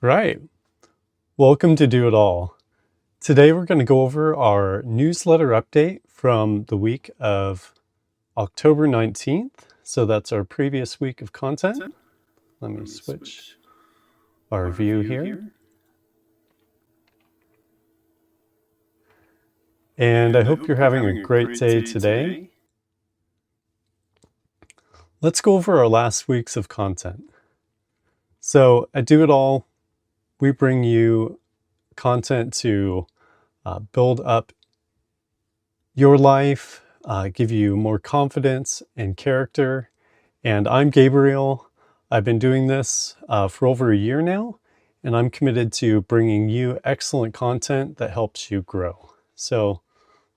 Right. Welcome to Do It All. Today we're going to go over our newsletter update from the week of October 19th. So that's our previous week of content. Let me switch our view here. And I hope you're having a great day today. Let's go over our last weeks of content. So at Do It All, we bring you content to build up your life, give you more confidence and character. And I'm Gabriel. I've been doing this for over a year now, and I'm committed to bringing you excellent content that helps you grow. So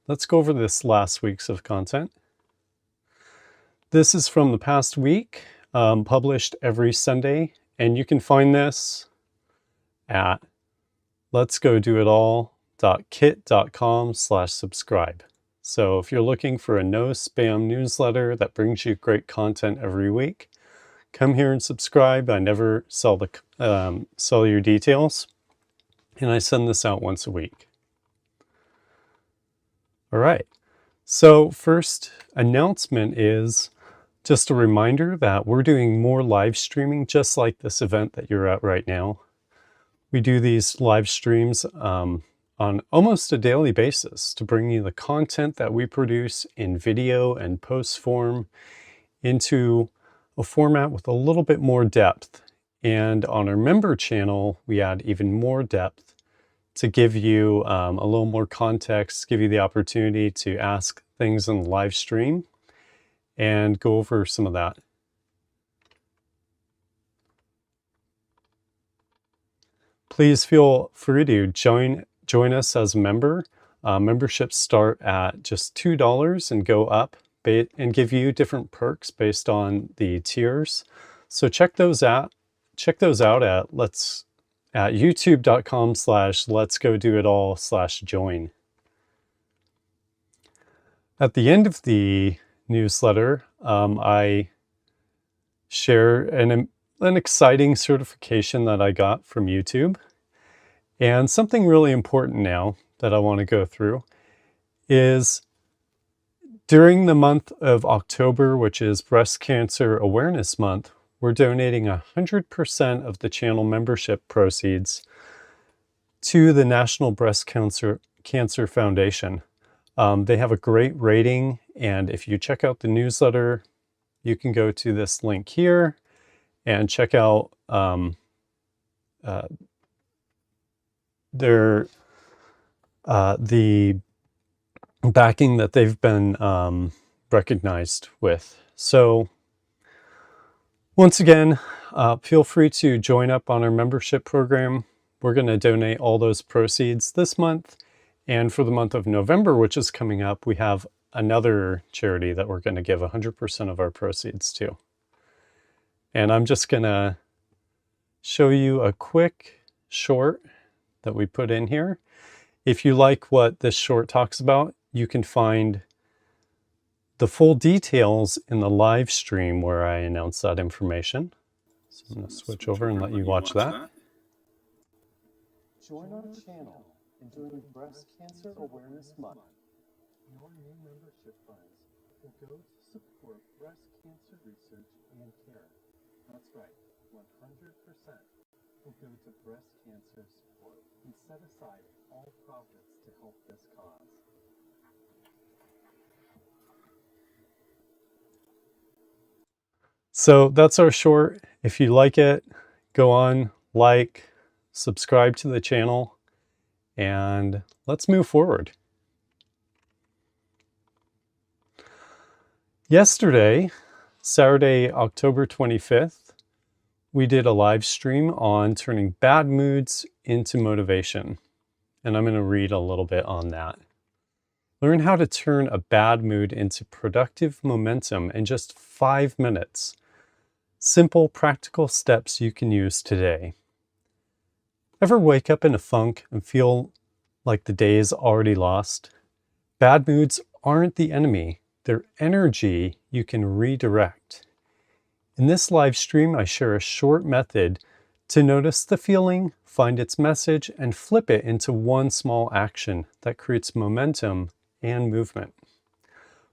let's go over this last week's of content. This is from the past week, published every Sunday, and you can find this at letsgodoitall.kit.com/subscribe. So if you're looking for a no spam newsletter that brings you great content every week, come here and subscribe. I never sell your details, and I send this out once a week. All right. So first announcement is just a reminder that we're doing more live streaming, just like this event that you're at right now. We do these live streams on almost a daily basis to bring you the content that we produce in video and post form into a format with a little bit more depth. And on our member channel, we add even more depth to give you a little more context, give you the opportunity to ask things in the live stream and go over some of that. Please feel free to join us as a member. Memberships start at just $2 and go up and give you different perks based on the tiers. So check those out. Check those out at youtube.com/letsgodoitall/join. At the end of the newsletter, I share an exciting certification that I got from YouTube. And something really important now that I want to go through is during the month of October, which is Breast Cancer Awareness Month, we're donating 100% of the channel membership proceeds to the National Breast Cancer Foundation. They have a great rating, and if you check out the newsletter, you can go to this link here and check out the backing that they've been recognized with. So once again, feel free to join up on our membership program. We're going to donate all those proceeds this month. And for the month of November, which is coming up, we have another charity that we're going to give 100% of our proceeds to. And I'm just going to show you a quick short that we put in here. If you like what this short talks about, you can find the full details in the live stream where I announce that information. So I'm going to switch over and let you watch that. Join our channel and during Breast Cancer Awareness Month, your new membership funds will go to support breast cancer research and care. That's right, 100% will go to breast cancer support and set aside all profits to help this cause. So that's our short. If you like it, go on, like, subscribe to the channel, and let's move forward. Yesterday, Saturday, October 25th, we did a live stream on turning bad moods into motivation. And I'm going to read a little bit on that. Learn how to turn a bad mood into productive momentum in just 5 minutes. Simple, practical steps you can use today. Ever wake up in a funk and feel like the day is already lost? Bad moods aren't the enemy. They're energy you can redirect. In this live stream, I share a short method To notice the feeling, find its message, and flip it into one small action that creates momentum and movement.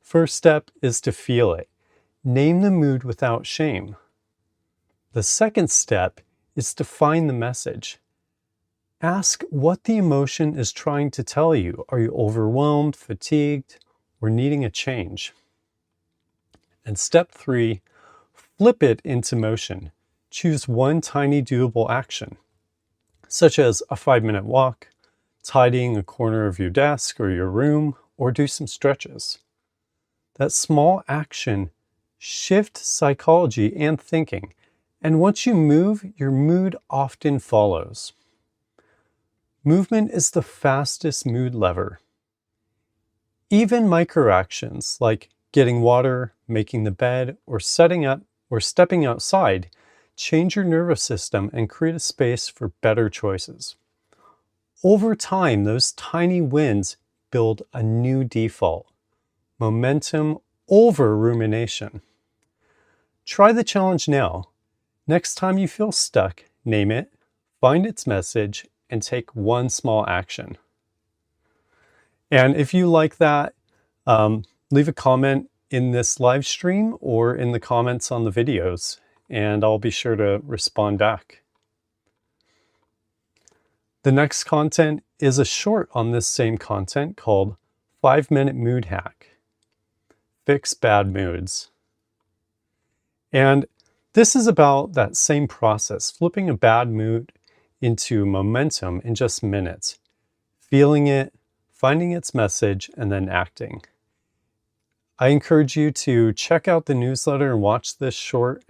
First step is to feel it. Name the mood without shame. The second step is to find the message. Ask what the emotion is trying to tell you. Are you overwhelmed, fatigued, or needing a change? And step 3, flip it into motion. Choose one tiny doable action, such as a 5-minute walk, tidying a corner of your desk or your room, or do some stretches. That small action shifts psychology and thinking, and once you move, your mood often follows. Movement is the fastest mood lever. Even micro actions like getting water, making the bed, or setting up or stepping outside change your nervous system and create a space for better choices. Over time, those tiny wins build a new default. Momentum over rumination. Try the challenge now. Next time you feel stuck, name it, find its message, and take one small action. And if you like that, leave a comment in this live stream or in the comments on the videos, and I'll be sure to respond back. The next content is a short on this same content called 5-Minute Mood Hack. Fix bad moods. And this is about that same process, flipping a bad mood into momentum in just minutes, feeling it, finding its message, and then acting. I encourage you to check out the newsletter and watch this short.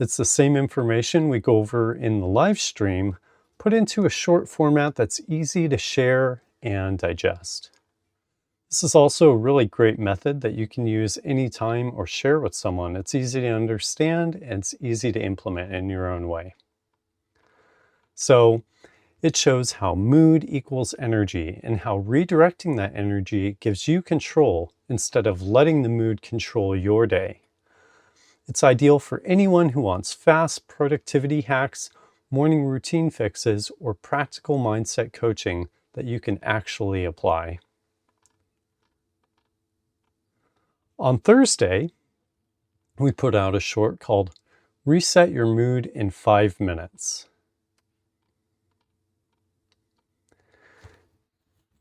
It's the same information we go over in the live stream, put into a short format that's easy to share and digest. This is also a really great method that you can use anytime or share with someone. It's easy to understand and it's easy to implement in your own way. So it shows how mood equals energy and how redirecting that energy gives you control instead of letting the mood control your day. It's ideal for anyone who wants fast productivity hacks, morning routine fixes, or practical mindset coaching that you can actually apply. On Thursday, we put out a short called Reset Your Mood in 5 Minutes.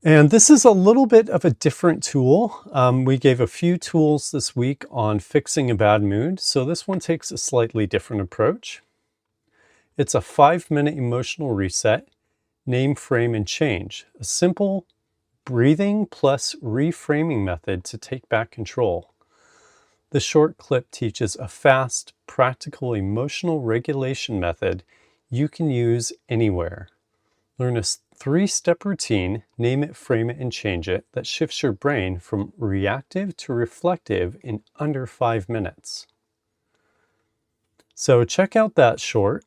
And this is a little bit of a different tool. We gave a few tools this week on fixing a bad mood, so this one takes a slightly different approach. It's a 5-minute emotional reset, name, frame, and change. A simple breathing plus reframing method to take back control. The short clip teaches a fast, practical emotional regulation method you can use anywhere. Learn a 3-step routine, name it, frame it, and change it, that shifts your brain from reactive to reflective in under 5 minutes. So check out that short.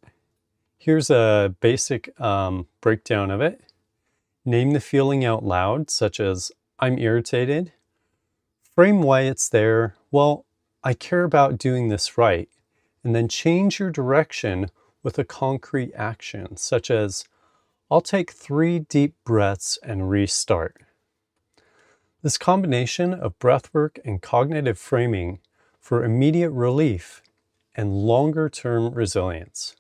Here's a basic breakdown of it. Name the feeling out loud, such as, I'm irritated. Frame why it's there. Well, I care about doing this right. And then change your direction with a concrete action, such as, I'll take 3 deep breaths and restart. This combination of breathwork and cognitive framing for immediate relief and longer-term resilience.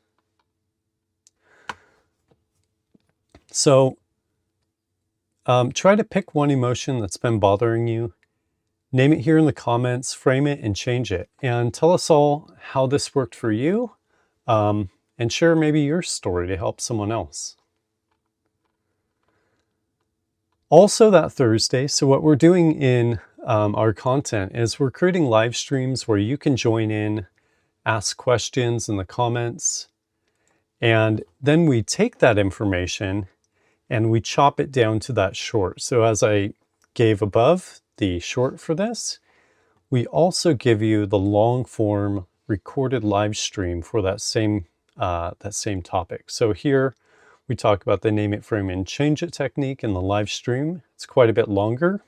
So try to pick one emotion that's been bothering you. Name it here in the comments, frame it, and change it. And tell us all how this worked for you, and share maybe your story to help someone else. Also that Thursday, so what we're doing in our content is we're creating live streams where you can join in, ask questions in the comments, and then we take that information and we chop it down to that short. So as I gave above, the short for this, we also give you the long form recorded live stream for that same topic. So here we talk about the name it, frame, and change it technique in the live stream. It's quite a bit longer.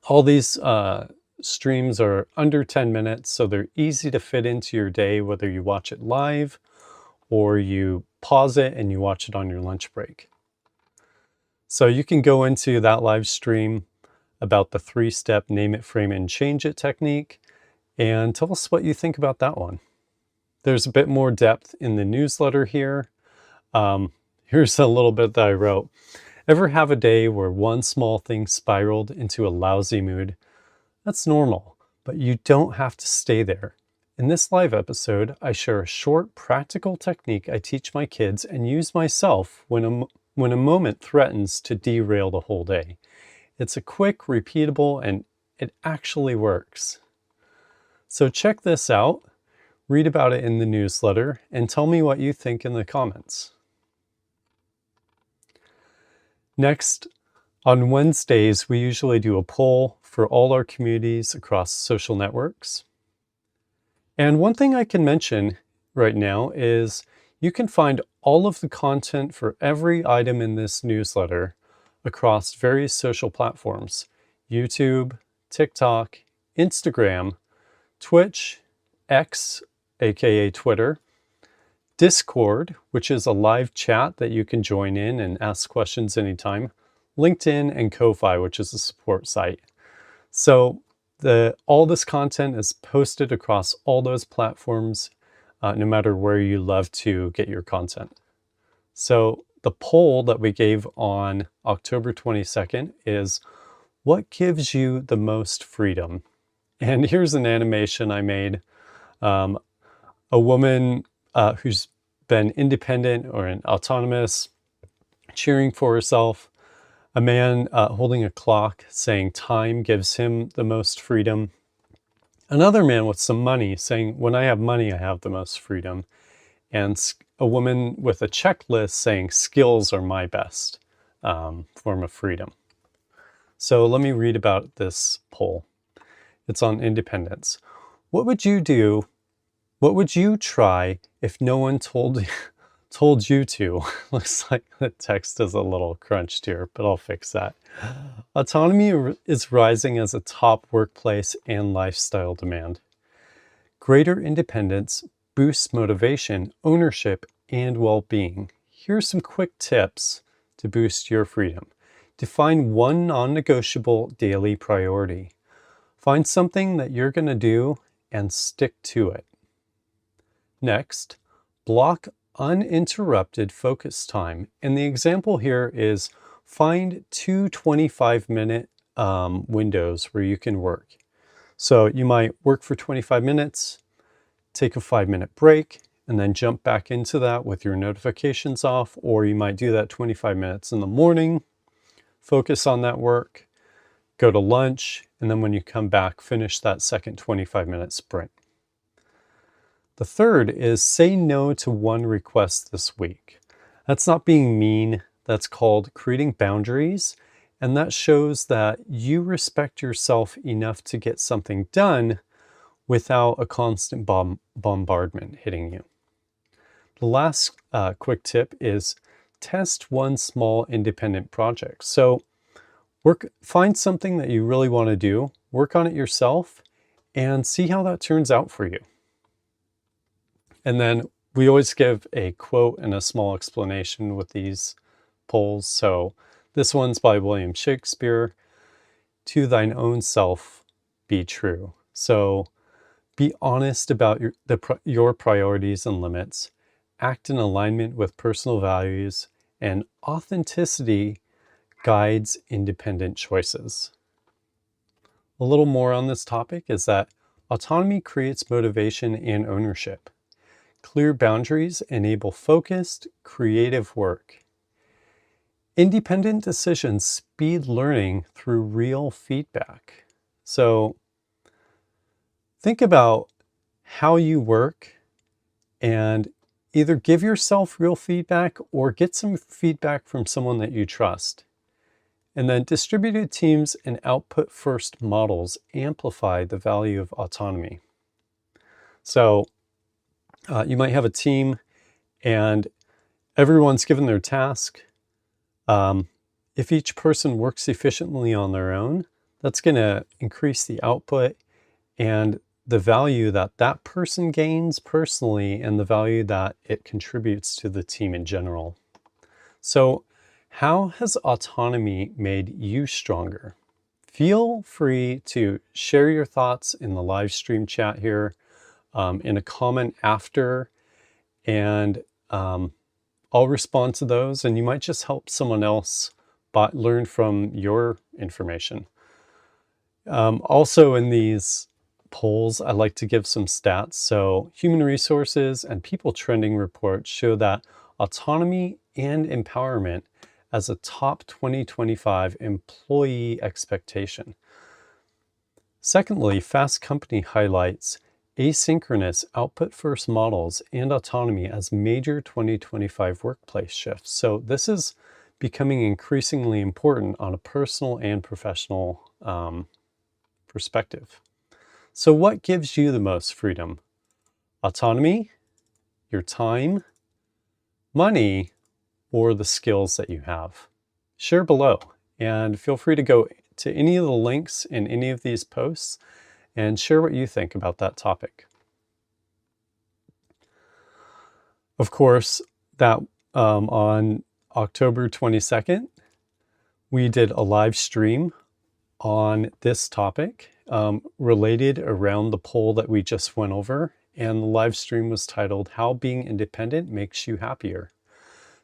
All these streams are under 10 minutes, so they're easy to fit into your day, whether you watch it live or you pause it and you watch it on your lunch break. So you can go into that live stream about the 3-step name it, frame it, and change it technique, and tell us what you think about that one. There's a bit more depth in the newsletter here. Here's a little bit that I wrote. Ever have a day where one small thing spiraled into a lousy mood? That's normal, but you don't have to stay there. In this live episode, I share a short, practical technique I teach my kids and use myself when a moment threatens to derail the whole day. It's a quick, repeatable, and it actually works. So check this out, read about it in the newsletter, and tell me what you think in the comments. Next, on Wednesdays, we usually do a poll for all our communities across social networks. And one thing I can mention right now is you can find all of the content for every item in this newsletter across various social platforms: YouTube, TikTok, Instagram, Twitch, X, aka Twitter, Discord, which is a live chat that you can join in and ask questions anytime, LinkedIn, and Ko-Fi, which is a support site. So all this content is posted across all those platforms, no matter where you love to get your content. So the poll that we gave on October 22nd is, what gives you the most freedom? And here's an animation I made. A woman who's been independent or an autonomous, cheering for herself. A man holding a clock saying time gives him the most freedom. Another man with some money saying, when I have money, I have the most freedom. And a woman with a checklist saying, skills are my best form of freedom. So let me read about this poll. It's on independence. What would you do? What would you try if no one told you to? Looks like the text is a little crunched here, but I'll fix that. Autonomy is rising as a top workplace and lifestyle demand. Greater independence boosts motivation, ownership, and well-being. Here's some quick tips to boost your freedom. Define one non-negotiable daily priority. Find something that you're going to do and stick to it. Next, block uninterrupted focus time. And the example here is find two 25-minute windows where you can work. So you might work for 25 minutes, take a 5-minute break, and then jump back into that with your notifications off. Or you might do that 25 minutes in the morning, focus on that work, go to lunch, and then when you come back, finish that second 25-minute sprint. The third is say no to one request this week. That's not being mean. That's called creating boundaries. And that shows that you respect yourself enough to get something done without a constant bombardment hitting you. The last quick tip is test one small independent project. So find something that you really want to do, work on it yourself, and see how that turns out for you. And then we always give a quote and a small explanation with these polls. So this one's by William Shakespeare. To thine own self be true. So be honest about your priorities and limits. Act in alignment with personal values, and authenticity guides independent choices. A little more on this topic is that autonomy creates motivation and ownership. Clear boundaries enable focused, creative work. Independent decisions speed learning through real feedback. So think about how you work and either give yourself real feedback or get some feedback from someone that you trust. And then distributed teams and output-first models amplify the value of autonomy. So you might have a team and everyone's given their task. If each person works efficiently on their own, that's going to increase the output and the value that that person gains personally and the value that it contributes to the team in general. So, how has autonomy made you stronger? Feel free to share your thoughts in the live stream chat here, in a comment after, and I'll respond to those, and you might just help someone else learn from your information. Also in these polls, I like to give some stats. So human resources and people trending reports show that autonomy and empowerment as a top 2025 employee expectation. Secondly, Fast Company highlights asynchronous output-first models and autonomy as major 2025 workplace shifts. So this is becoming increasingly important on a personal and professional perspective. So what gives you the most freedom? Autonomy, your time, money, or the skills that you have? Share below, and feel free to go to any of the links in any of these posts and share what you think about that topic. Of course, that on October 22nd, we did a live stream on this topic related around the poll that we just went over. And the live stream was titled, How Being Independent Makes You Happier.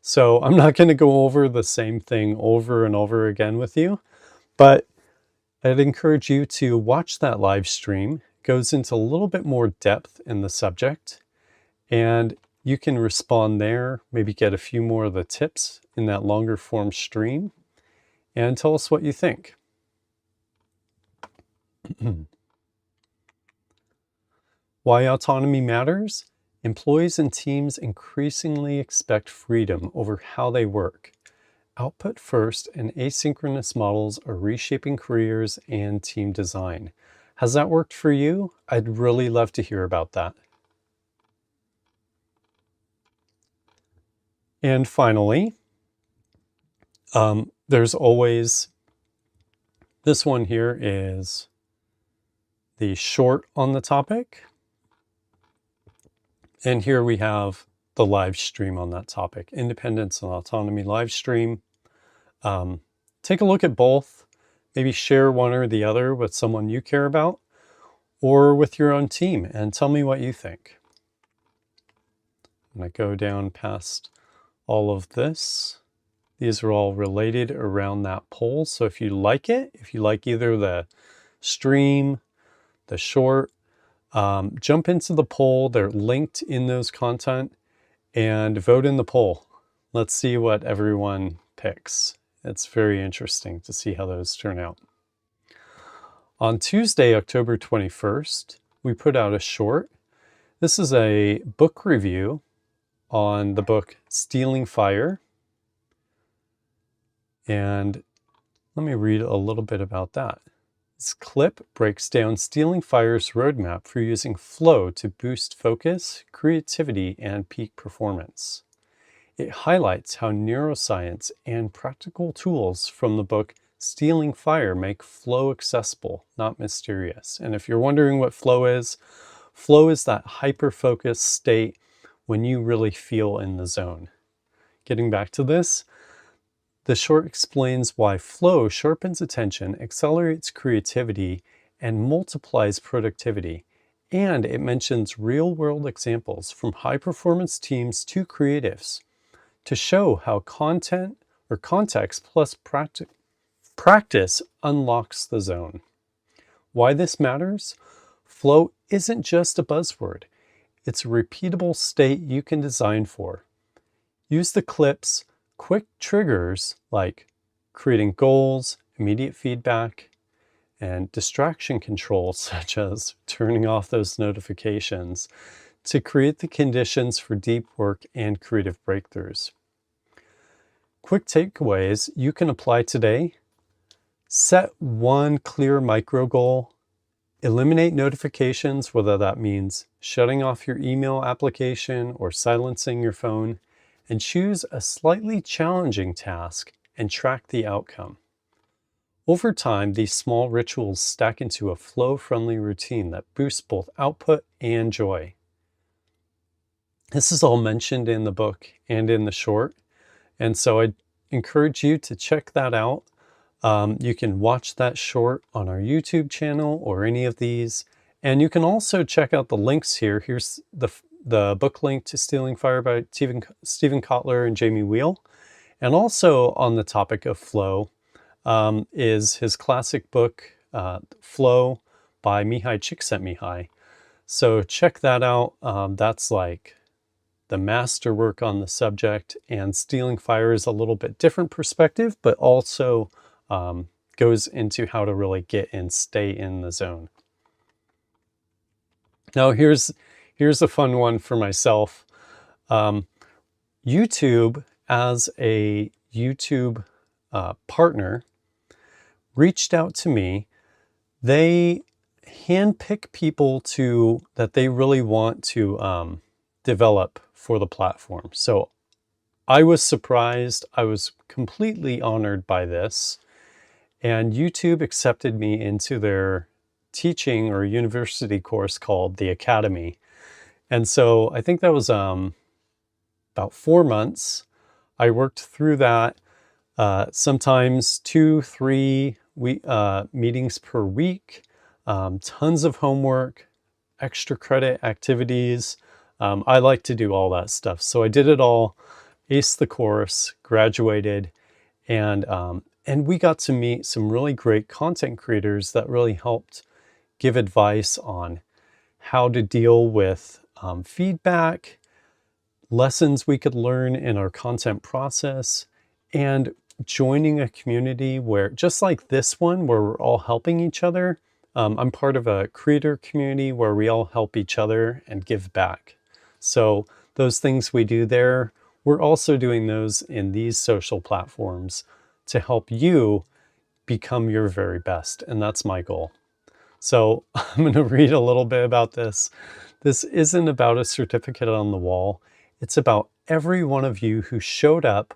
So I'm not going to go over the same thing over and over again with you, but I'd encourage you to watch that live stream. It goes into a little bit more depth in the subject, and you can respond there, maybe get a few more of the tips in that longer form stream, and tell us what you think. Why autonomy matters? Employees and teams increasingly expect freedom over how they work. Output first and asynchronous models are reshaping careers and team design. Has that worked for you? I'd really love to hear about that. And finally, there's always, this one here is the short on the topic. And here we have the live stream on that topic, Independence and Autonomy live stream. Take a look at both, maybe share one or the other with someone you care about or with your own team, and tell me what you think. I'm going to go down past all of this. These are all related around that poll. So if you like it, if you like either the stream, the short, jump into the poll. They're linked in those content, and vote in the poll. Let's see what everyone picks. It's very interesting to see how those turn out. On Tuesday, October 21st, we put out a short. This is a book review on the book Stealing Fire. And let me read a little bit about that. This clip breaks down Stealing Fire's roadmap for using flow to boost focus, creativity, and peak performance. It highlights how neuroscience and practical tools from the book Stealing Fire make flow accessible, not mysterious. And if you're wondering what flow is that hyper-focused state when you really feel in the zone. Getting back to this, the short explains why flow sharpens attention, accelerates creativity, and multiplies productivity. And it mentions real-world examples from high-performance teams to creatives to show how content or context plus practice unlocks the zone. Why this matters? Flow isn't just a buzzword. It's a repeatable state you can design for. Use the clip's quick triggers like creating goals, immediate feedback, and distraction control, such as turning off those notifications, to create the conditions for deep work and creative breakthroughs. Quick takeaways you can apply today. Set one clear micro goal. Eliminate notifications, whether that means shutting off your email application or silencing your phone, and choose a slightly challenging task and track the outcome. Over time, these small rituals stack into a flow-friendly routine that boosts both output and joy. This is all mentioned in the book and in the short, and so I encourage you to check that out. You can watch that short on our YouTube channel or any of these, and you can also check out the links here. Here's the book link to Stealing Fire by Stephen Kotler and Jamie Wheel. And also on the topic of flow is his classic book, Flow by Mihai Csikszentmihalyi. So check that out. That's like the masterwork on the subject, and Stealing Fire is a little bit different perspective, but also goes into how to really get and stay in the zone. Now here's a fun one for myself. YouTube, as a YouTube partner, reached out to me. They handpick people that they really want to develop for the platform. So I was surprised. I was completely honored by this. And YouTube accepted me into their teaching or university course called the Academy. And so I think that was about 4 months. I worked through that, sometimes 2-3 meetings per week, tons of homework, extra credit activities. I like to do all that stuff. So I did it all, aced the course, graduated, and we got to meet some really great content creators that really helped give advice on how to deal with feedback, lessons we could learn in our content process, and joining a community where, just like this one, where we're all helping each other. I'm part of a creator community where we all help each other and give back. So those things we do there, we're also doing those in these social platforms to help you become your very best. And that's my goal. So I'm going to read a little bit about this. This isn't about a certificate on the wall. It's about every one of you who showed up,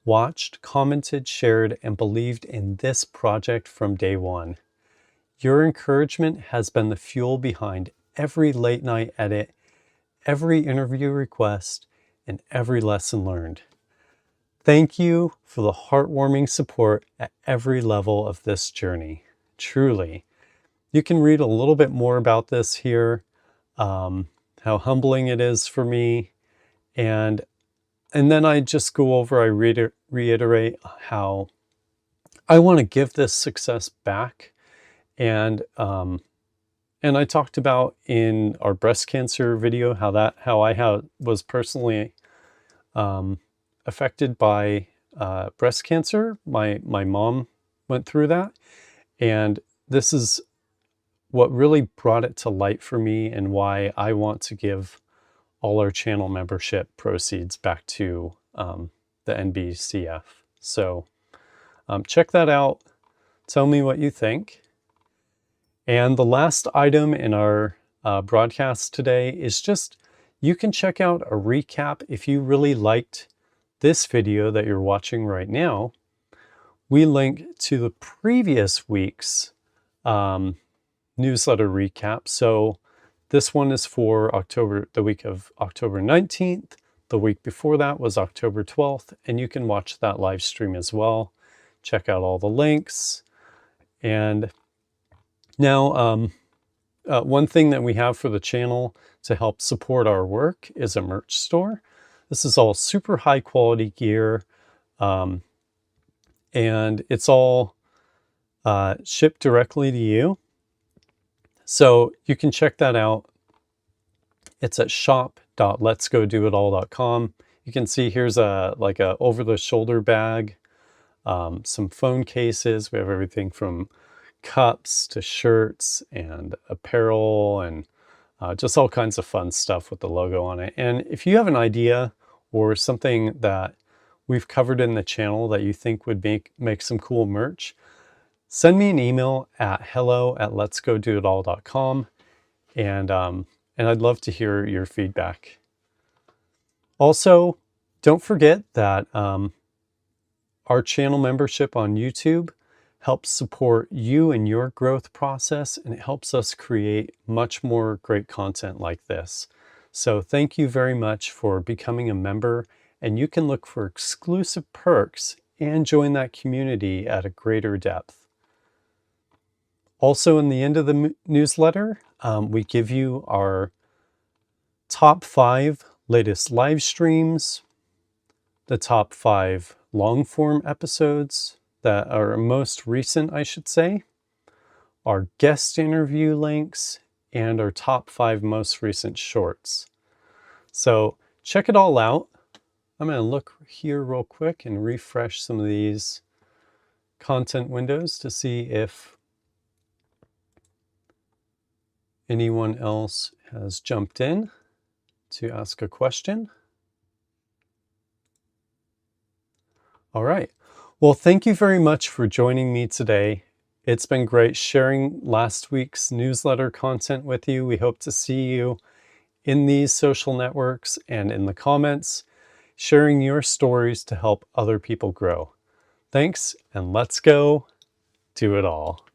watched, commented, shared, and believed in this project from day one. Your encouragement has been the fuel behind every late night edit, every interview request, and every lesson learned. Thank you for the heartwarming support at every level of this journey. Truly. You can read a little bit more about this here, how humbling it is for me. And then I just go over, I reiterate how I want to give this success back. And I talked about in our breast cancer video how I was personally affected by breast cancer. My mom went through that, and this is what really brought it to light for me, and why I want to give all our channel membership proceeds back to the NBCF. So check that out. Tell me what you think. And the last item in our broadcast today is just, you can check out a recap if you really liked this video that you're watching right now. We link to the previous week's newsletter recap. So this one is for the week of October 19th. The week before that was October 12th, and you can watch that live stream as well. Check out all the links. And now, one thing that we have for the channel to help support our work is a merch store. This is all super high quality gear, and it's all shipped directly to you. So you can check that out. It's at shop.letsgodoitall.com. You can see here's a over-the-shoulder bag, some phone cases. We have everything from cups to shirts and apparel, and just all kinds of fun stuff with the logo on it. And if you have an idea or something that we've covered in the channel that you think would make some cool merch, send me an email at hello@letsgodoitall.com, and I'd love to hear your feedback. Also, don't forget that our channel membership on YouTube helps support you and your growth process, and it helps us create much more great content like this. So thank you very much for becoming a member, and you can look for exclusive perks and join that community at a greater depth. Also, in the end of the newsletter, we give you our top 5 latest live streams, the top 5 long form episodes that are most recent, I should say, our guest interview links, and our top 5 most recent shorts. So check it all out. I'm going to look here real quick and refresh some of these content windows to see if anyone else has jumped in to ask a question. All right. Well, thank you very much for joining me today. It's been great sharing last week's newsletter content with you. We hope to see you in these social networks and in the comments, sharing your stories to help other people grow. Thanks, and let's go do it all.